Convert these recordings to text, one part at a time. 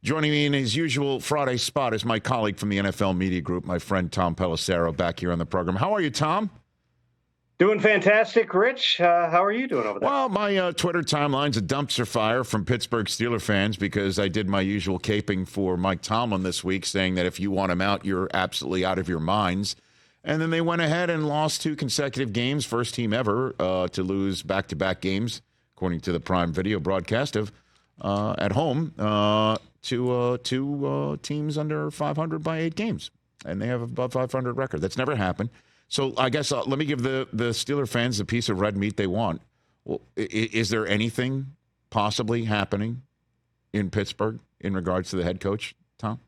Joining me in his usual Friday spot is my colleague from the NFL Media Group, my friend Tom Pelissero, back here on the program. How are you, Tom? Doing fantastic, Rich. How are you doing over there? Well, my Twitter timeline's a dumpster fire from Pittsburgh Steelers fans because I did my usual caping for Mike Tomlin this week, saying that if you want him out, you're absolutely out of your minds. And then they went ahead and lost 2 consecutive games, first team ever to lose back-to-back games, according to the Prime Video broadcast of at home, to two teams under 500 by 8 games. And they have above 500 record. That's never happened. So I guess let me give the Steeler fans the piece of red meat they want. Well, is there anything possibly happening in Pittsburgh in regards to the head coach, Tom?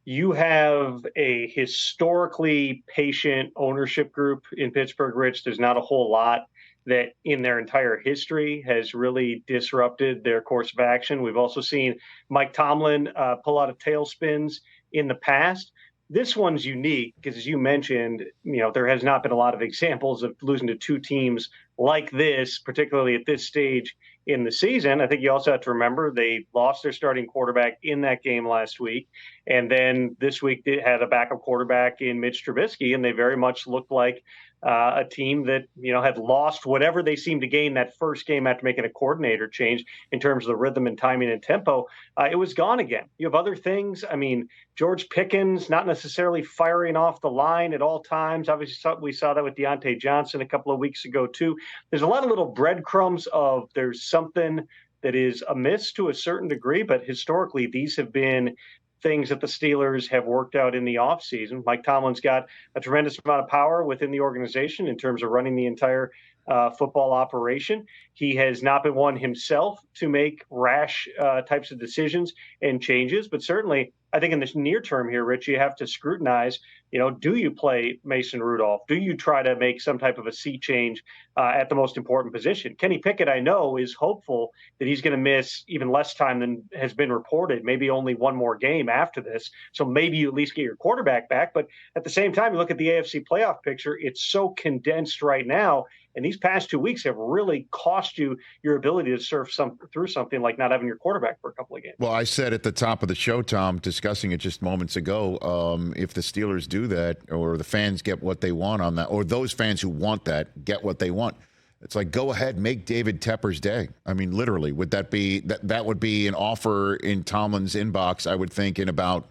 You have a historically patient ownership group in Pittsburgh, Rich. There's not a whole lot that in their entire history has really disrupted their course of action. We've also seen Mike Tomlin pull out of tailspins in the past. This one's unique because, as you mentioned, there has not been a lot of examples of losing to 2 teams like this, particularly at this stage in the season. I think you also have to remember they lost their starting quarterback in that game last week. And then this week they had a backup quarterback in Mitch Trubisky, and they very much looked like a team that, had lost whatever they seemed to gain that first game after making a coordinator change in terms of the rhythm and timing and tempo. It was gone again. You have other things. I mean, George Pickens not necessarily firing off the line at all times. Obviously, we saw that with Deontay Johnson a couple of weeks ago, too. There's a lot of little breadcrumbs of there's something that is amiss to a certain degree, but historically, these have been things that the Steelers have worked out in the offseason. Mike Tomlin's got a tremendous amount of power within the organization in terms of running the entire football operation. He has not been one himself to make rash types of decisions and changes, but certainly I think in this near term here, Rich, you have to scrutinize, do you play Mason Rudolph? Do you try to make some type of a sea change at the most important position? Kenny Pickett, I know, is hopeful that he's going to miss even less time than has been reported, maybe only one more game after this. So maybe you at least get your quarterback back. But at the same time, you look at the AFC playoff picture, it's so condensed right now. And these past 2 weeks have really cost you your ability to surf through something like not having your quarterback for a couple of games. Well, I said at the top of the show, Tom, discussing it just moments ago, if the Steelers do that or the fans get what they want on that, or those fans who want that get what they want, it's like, go ahead, make David Tepper's day. I mean, literally, would that be that would be an offer in Tomlin's inbox, I would think, in about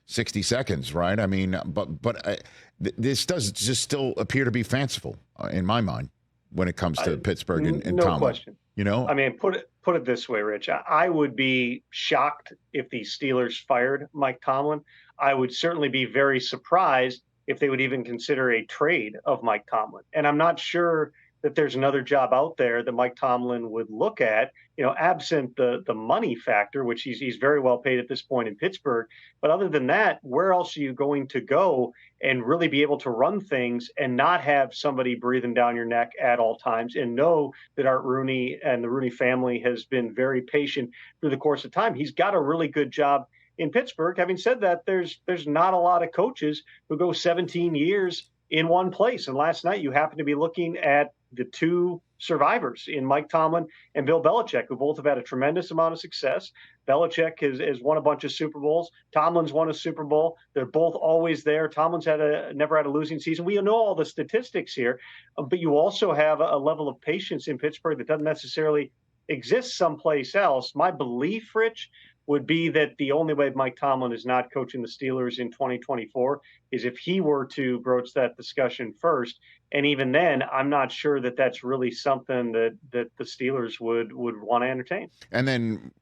60 seconds, right? I mean, but this does just still appear to be fanciful in my mind when it comes to Pittsburgh and no Tomlin. Question. I mean, put it this way, Rich. I would be shocked if the Steelers fired Mike Tomlin. I would certainly be very surprised if they would even consider a trade of Mike Tomlin. And I'm not sure that there's another job out there that Mike Tomlin would look at, absent the money factor, which he's very well paid at this point in Pittsburgh. But other than that, where else are you going to go and really be able to run things and not have somebody breathing down your neck at all times, and know that Art Rooney and the Rooney family has been very patient through the course of time? He's got a really good job in Pittsburgh. Having said that, there's not a lot of coaches who go 17 years in one place. And last night you happen to be looking at the 2 survivors in Mike Tomlin and Bill Belichick, who both have had a tremendous amount of success. Belichick has won a bunch of Super Bowls. Tomlin's won a Super Bowl. They're both always there. Tomlin's never had a losing season. We know all the statistics here, but you also have a level of patience in Pittsburgh that doesn't necessarily exist someplace else. My belief, Rich, would be that the only way Mike Tomlin is not coaching the Steelers in 2024 is if he were to broach that discussion first. And even then, I'm not sure that that's really something that the Steelers would want to entertain. And then,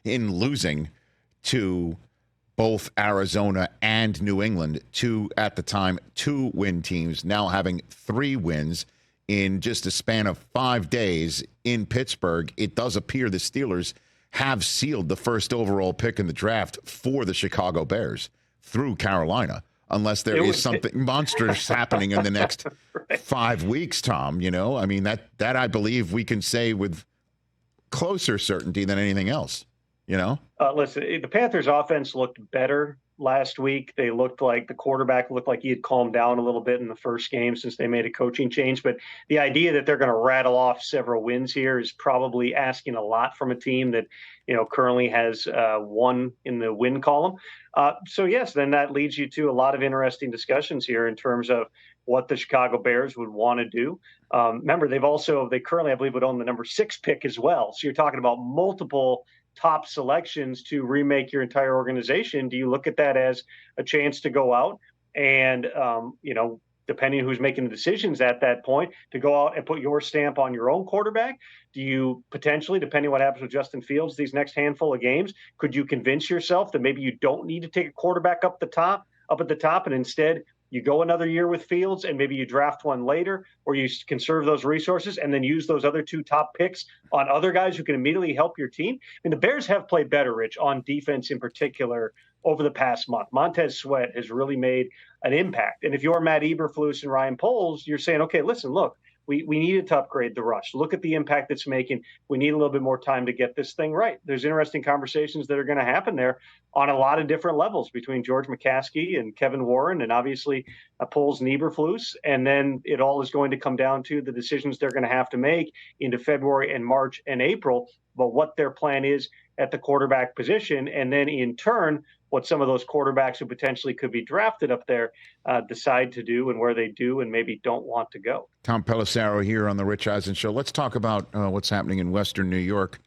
in losing to both Arizona and New England, at the time, 2-win teams, now having 3 wins in just a span of 5 days in Pittsburgh, it does appear the Steelers have sealed the first overall pick in the draft for the Chicago Bears through Carolina, unless there is something monstrous happening in the next 5 weeks, Tom. I mean, that I believe we can say with closer certainty than anything else, Listen, the Panthers offense looked better last week. They looked like the quarterback looked like he had calmed down a little bit in the first game since they made a coaching change. But the idea that they're going to rattle off several wins here is probably asking a lot from a team that, currently has one in the win column. So yes, then that leads you to a lot of interesting discussions here in terms of what the Chicago Bears would want to do. Remember, they currently, I believe, would own the number 6 pick as well. So you're talking about multiple top selections to remake your entire organization. Do you look at that as a chance to go out and, depending on who's making the decisions at that point, to go out and put your stamp on your own quarterback? Do you potentially, depending on what happens with Justin Fields these next handful of games, could you convince yourself that maybe you don't need to take a quarterback up at the top, and instead you go another year with Fields and maybe you draft one later, or you conserve those resources and then use those other 2 top picks on other guys who can immediately help your team? I mean, the Bears have played better, Rich, on defense in particular over the past month. Montez Sweat has really made an impact. And if you're Matt Eberflus and Ryan Poles, you're saying, okay, listen, look, we needed to upgrade the rush. Look at the impact it's making. We need a little bit more time to get this thing right. There's interesting conversations that are going to happen there on a lot of different levels between George McCaskey and Kevin Warren and obviously Poles and Eberflus. And then it all is going to come down to the decisions they're going to have to make into February and March and April about what their plan is at the quarterback position. And then in turn, what some of those quarterbacks who potentially could be drafted up there decide to do and where they do and maybe don't want to go. Tom Pelissero here on the Rich Eisen Show. Let's talk about what's happening in Western New York.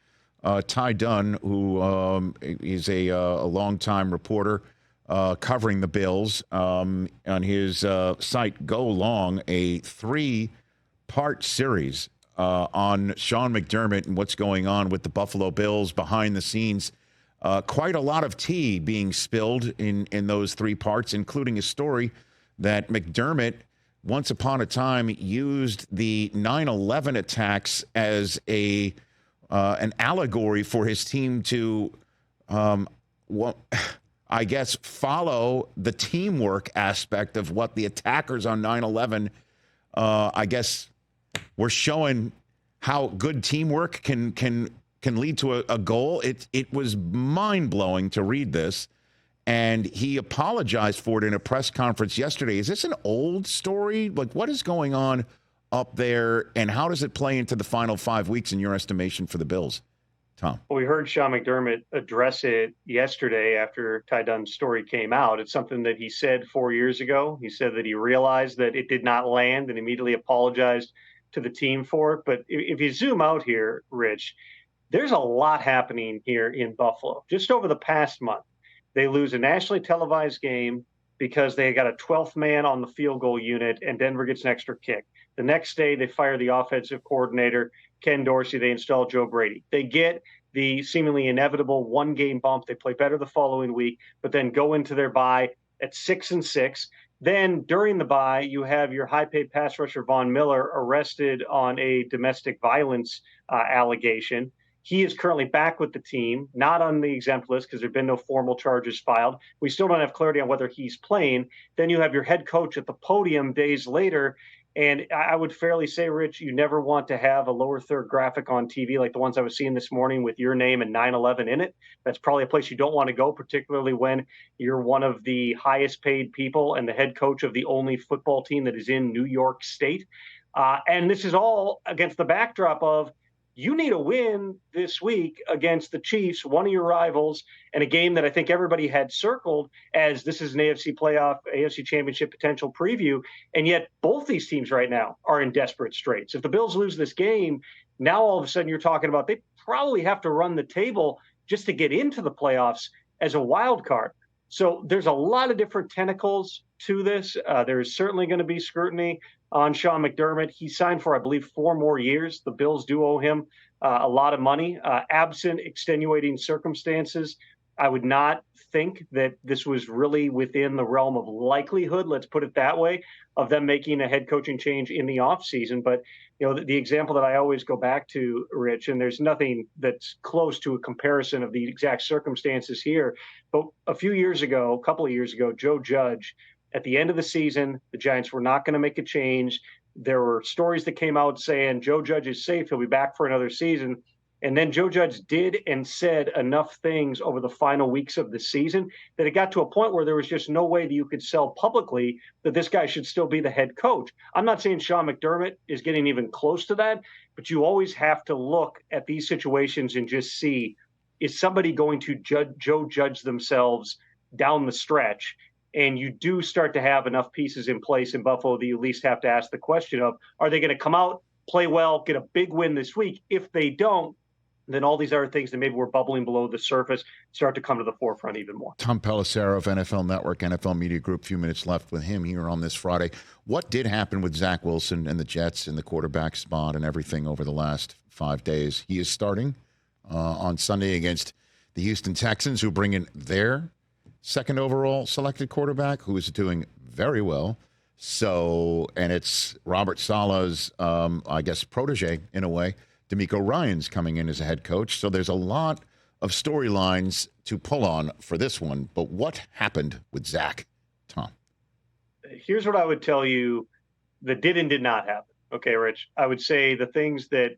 Ty Dunn, who is a longtime reporter covering the Bills, on his site Go Long, a 3-part series on Sean McDermott and what's going on with the Buffalo Bills behind the scenes. Quite a lot of tea being spilled in those 3 parts, including a story that McDermott, once upon a time, used the 9/11 attacks as an allegory for his team to, I guess, follow the teamwork aspect of what the attackers on 9/11, I guess, were showing how good teamwork can lead to a goal. It was mind-blowing to read this, and he apologized for it in a press conference yesterday. Is this an old story? Like, what is going on up there, and how does it play into the final 5 weeks in your estimation for the Bills, Tom? Well, we heard Sean McDermott address it yesterday after Ty Dunn's story came out. It's something that he said 4 years ago. He said that he realized that it did not land and immediately apologized to the team for it. But if you zoom out here, Rich, there's a lot happening here in Buffalo. Just over the past month, they lose a nationally televised game because they got a 12th man on the field goal unit and Denver gets an extra kick. The next day, they fire the offensive coordinator, Ken Dorsey. They install Joe Brady. They get the seemingly inevitable 1-game bump. They play better the following week, but then go into their bye at 6-6. Then during the bye, you have your high-paid pass rusher Von Miller arrested on a domestic violence allegation. He is currently back with the team, not on the exempt list because there have been no formal charges filed. We still don't have clarity on whether he's playing. Then you have your head coach at the podium days later. And I would fairly say, Rich, you never want to have a lower third graphic on TV like the ones I was seeing this morning with your name and 9/11 in it. That's probably a place you don't want to go, particularly when you're one of the highest paid people and the head coach of the only football team that is in New York State. And this is all against the backdrop of you need a win this week against the Chiefs, one of your rivals, and a game that I think everybody had circled as this is an AFC championship potential preview. And yet both these teams right now are in desperate straits. If the Bills lose this game, now all of a sudden you're talking about they probably have to run the table just to get into the playoffs as a wild card. So there's a lot of different tentacles to this. There is certainly going to be scrutiny on Sean McDermott. He signed for, I believe, 4 more years. The Bills do owe him a lot of money. Absent extenuating circumstances, I would not think that this was really within the realm of likelihood, let's put it that way, of them making a head coaching change in the offseason. But, the example that I always go back to, Rich, and there's nothing that's close to a comparison of the exact circumstances here. But a couple of years ago, Joe Judge, at the end of the season, the Giants were not going to make a change. There were stories that came out saying Joe Judge is safe. He'll be back for another season. And then Joe Judge did and said enough things over the final weeks of the season that it got to a point where there was just no way that you could sell publicly that this guy should still be the head coach. I'm not saying Sean McDermott is getting even close to that, but you always have to look at these situations and just see, is somebody going to Joe Judge themselves down the stretch? And you do start to have enough pieces in place in Buffalo that you at least have to ask the question of, are they going to come out, play well, get a big win this week? If they don't, then all these other things that maybe were bubbling below the surface start to come to the forefront even more. Tom Pelissero of NFL Network, NFL Media Group, a few minutes left with him here on this Friday. What did happen with Zach Wilson and the Jets in the quarterback spot and everything over the last 5 days? He is starting on Sunday against the Houston Texans, who bring in their second overall selected quarterback, who is doing very well. So, and it's Robert Saleh's, I guess, protege in a way. D'Amico Ryans coming in as a head coach. So there's a lot of storylines to pull on for this one. But what happened with Zach, Tom? Here's what I would tell you that did and did not happen. Okay, Rich. I would say the things that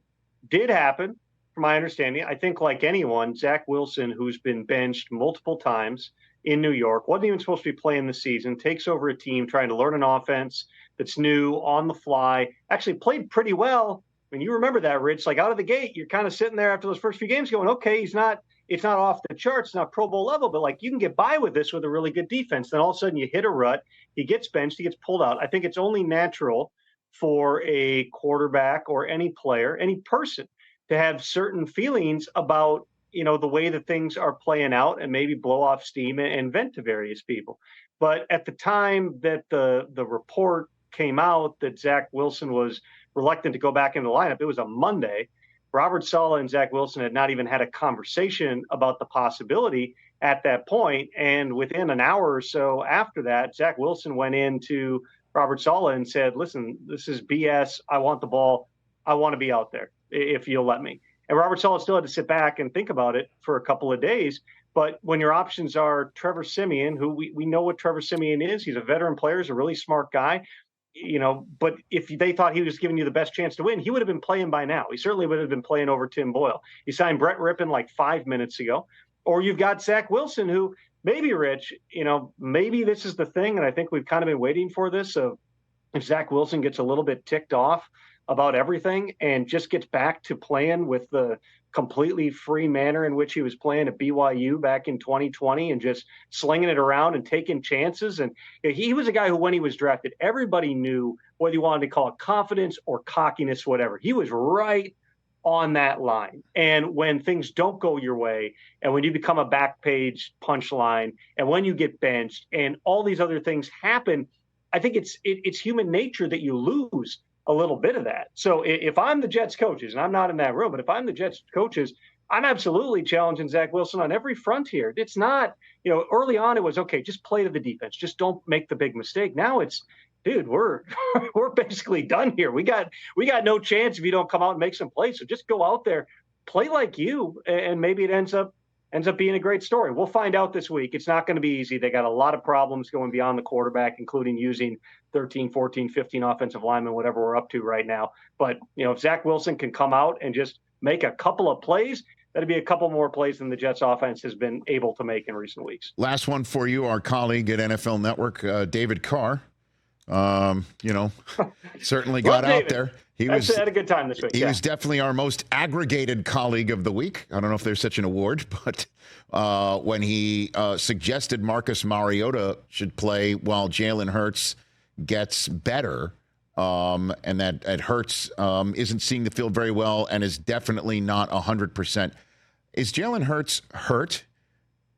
did happen, from my understanding, I think like anyone, Zach Wilson, who's been benched multiple times in New York, wasn't even supposed to be playing this season, takes over a team trying to learn an offense that's new, on the fly, actually played pretty well. I mean, you remember that, Rich, like out of the gate, you're kind of sitting there after those first few games going, okay, it's not off the charts, not Pro Bowl level, but like you can get by with this with a really good defense. Then all of a sudden you hit a rut, he gets benched, he gets pulled out. I think it's only natural for a quarterback or any player, any person to have certain feelings about, the way that things are playing out and maybe blow off steam and vent to various people. But at the time that the report came out that Zach Wilson was reluctant to go back in the lineup, it was a Monday. Robert Saleh and Zach Wilson had not even had a conversation about the possibility at that point. And within an hour or so after that, Zach Wilson went into Robert Saleh and said, listen, this is BS. I want the ball. I want to be out there if you'll let me. And Robert Saleh still had to sit back and think about it for a couple of days. But when your options are Trevor Siemian, who we know what Trevor Siemian is, he's a veteran player, he's a really smart guy. But if they thought he was giving you the best chance to win, he would have been playing by now. He certainly would have been playing over Tim Boyle. He signed Brett Rippon like 5 minutes ago. Or you've got Zach Wilson, who maybe, Rich, maybe this is the thing, and I think we've kind of been waiting for this, of if Zach Wilson gets a little bit ticked off about everything and just gets back to playing with the completely free manner in which he was playing at BYU back in 2020 and just slinging it around and taking chances. And he was a guy who, when he was drafted, everybody knew whether you wanted to call it confidence or cockiness, whatever. He was right on that line. And when things don't go your way, and when you become a back page punchline, and when you get benched and all these other things happen, I think it's human nature that you lose a little bit of that. So if I'm the Jets coaches, and I'm not in that room, but if I'm the Jets coaches, I'm absolutely challenging Zach Wilson on every front here. It's not, early on it was, okay, just play to the defense. Just don't make the big mistake. Now it's, dude, we're basically done here. We got no chance if you don't come out and make some plays. So just go out there, play like you, and maybe it ends up being a great story. We'll find out this week. It's not going to be easy. They got a lot of problems going beyond the quarterback, including using 13, 14, 15 offensive linemen, whatever we're up to right now. But, if Zach Wilson can come out and just make a couple of plays, that'd be a couple more plays than the Jets offense has been able to make in recent weeks. Last one for you, our colleague at NFL Network, David Carr. Certainly got out there. He had a good time this week. He was definitely our most aggregated colleague of the week. I don't know if there's such an award, but when he suggested Marcus Mariota should play while Jalen Hurts gets better, and that Hurts isn't seeing the field very well and is definitely not 100%. Is Jalen Hurts hurt?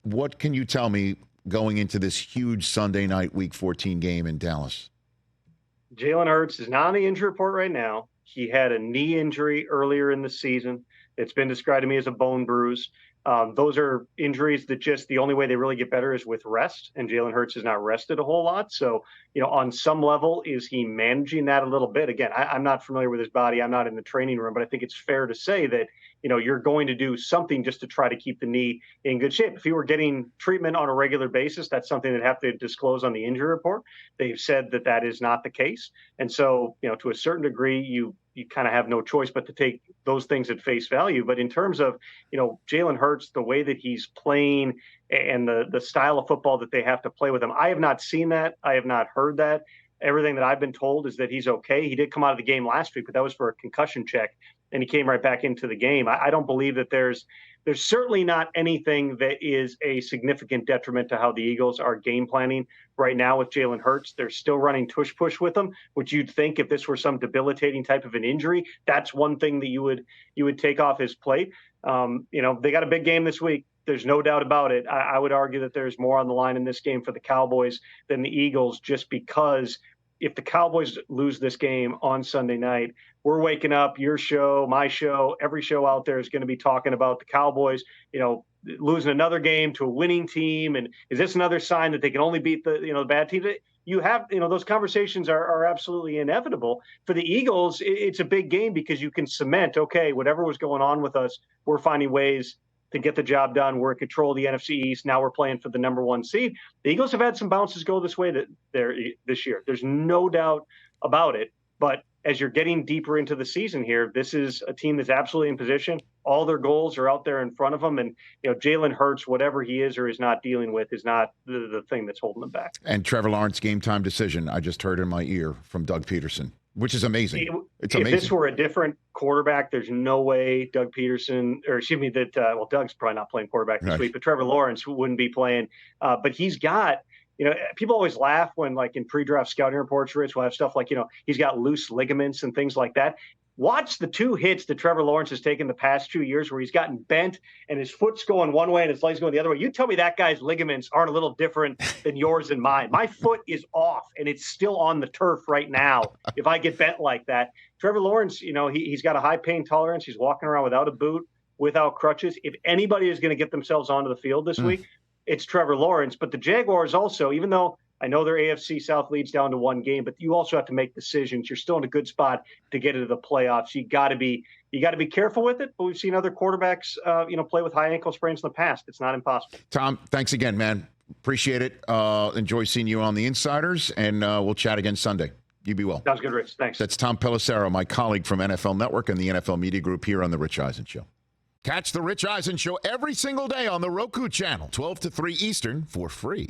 What can you tell me going into this huge Sunday night Week 14 game in Dallas? Jalen Hurts is not on the injury report right now. He had a knee injury earlier in the season. It's been described to me as a bone bruise. Those are injuries that just the only way they really get better is with rest, and Jalen Hurts has not rested a whole lot. So, on some level, is he managing that a little bit? Again, I'm not familiar with his body. I'm not in the training room, but I think it's fair to say that you're going to do something just to try to keep the knee in good shape. If he were getting treatment on a regular basis, that's something they'd have to disclose on the injury report. They've said that that is not the case. And so, to a certain degree, you kind of have no choice but to take those things at face value. But in terms of, Jalen Hurts, the way that he's playing and the style of football that they have to play with him, I have not seen that. I have not heard that. Everything that I've been told is that he's okay. He did come out of the game last week, but that was for a concussion check, and he came right back into the game. I don't believe that there's certainly not anything that is a significant detriment to how the Eagles are game planning right now with Jalen Hurts. They're still running tush push with him, which you'd think if this were some debilitating type of an injury, that's one thing that you would take off his plate. They got a big game this week. There's no doubt about it. I would argue that there's more on the line in this game for the Cowboys than the Eagles, just because if the Cowboys lose this game on Sunday night, we're waking up, your show, my show, every show out there is going to be talking about the Cowboys, losing another game to a winning team. And is this another sign that they can only beat the bad teams? You have, those conversations are absolutely inevitable. For the Eagles, it's a big game because you can cement, okay, whatever was going on with us, we're finding ways to get the job done. We're in control of the NFC East. Now we're playing for the number one seed. The Eagles have had some bounces go this way this year. There's no doubt about it. But as you're getting deeper into the season here, this is a team that's absolutely in position. All their goals are out there in front of them. And, Jalen Hurts, whatever he is or is not dealing with, is not the thing that's holding them back. And Trevor Lawrence game time decision, I just heard in my ear from Doug Peterson, which is amazing. It's amazing. If this were a different quarterback, there's no way Doug's probably not playing quarterback this week, but Trevor Lawrence wouldn't be playing. But he's got, people always laugh when, like, in pre-draft scouting reports, Rich will have stuff like, he's got loose ligaments and things like that. Watch the two hits that Trevor Lawrence has taken the past 2 years where he's gotten bent and his foot's going one way and his leg's going the other way. You tell me that guy's ligaments aren't a little different than yours and mine. My foot is off and it's still on the turf right now if I get bent like that. Trevor Lawrence, he's got a high pain tolerance. He's walking around without a boot, without crutches. If anybody is going to get themselves onto the field this week, it's Trevor Lawrence. But the Jaguars also, even though I know their AFC South leads down to one game, but you also have to make decisions. You're still in a good spot to get into the playoffs. You got to be careful with it. But we've seen other quarterbacks, play with high ankle sprains in the past. It's not impossible. Tom, thanks again, man. Appreciate it. Enjoy seeing you on the Insiders, and we'll chat again Sunday. You be well. Sounds good, Rich. Thanks. That's Tom Pelissero, my colleague from NFL Network and the NFL Media Group here on The Rich Eisen Show. Catch The Rich Eisen Show every single day on the Roku channel, 12 to 3 Eastern, for free.